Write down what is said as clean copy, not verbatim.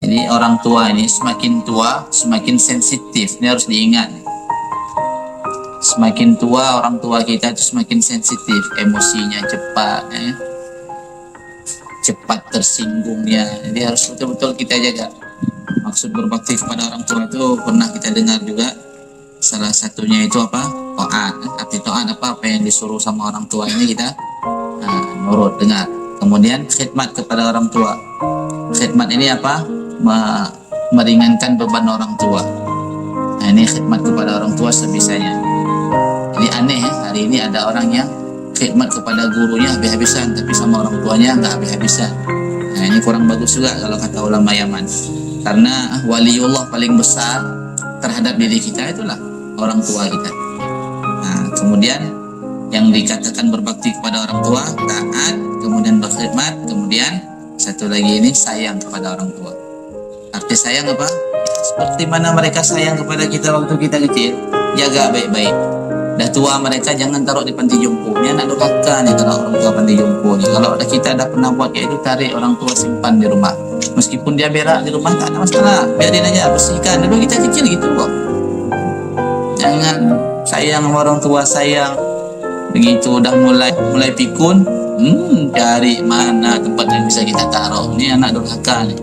Jadi orang tua ini semakin tua semakin sensitif. Ini harus diingat. Semakin tua orang tua kita itu semakin sensitif, emosinya cepat, ya. Cepat tersinggungnya. Jadi harus betul-betul kita jaga. Maksud berbakti kepada orang tua itu pernah kita dengar juga. Salah satunya itu apa? Taat. Arti taat apa yang disuruh sama orang tua ini kita nurut, dengar. Kemudian khidmat kepada orang tua. Khidmat ini apa? Meringankan beban orang tua. Nah, ini khidmat kepada orang tua sebisanya. Jadi aneh ya, hari ini ada orang yang khidmat kepada gurunya habis-habisan, tapi sama orang tuanya nggak habis-habisan. Nah, ini kurang bagus juga kalau kata ulama Yaman. Karena waliullah paling besar terhadap diri kita itulah orang tua kita. Nah, kemudian yang dikatakan berbakti kepada orang tua, taat, kemudian berkhidmat, kemudian satu lagi ini sayang kepada orang tua. Arti sayang apa? Ya, seperti mana mereka sayang kepada kita waktu kita kecil, jaga baik-baik. Dah tua mereka jangan taruh di panti jompo. Ini anak durhaka nih kalau orang tua panti jompo nih. Kalau kita dah pernah buat kayak itu, tarik orang tua simpan di rumah. Meskipun dia berak di rumah tak ada masalah, biarin aja, bersihkan. Dulu kita kecil gitu kok. Jangan sayang sama orang tua, sayang. Begitu udah mulai pikun, cari mana tempat yang bisa kita taruh. Ini anak durhaka nih.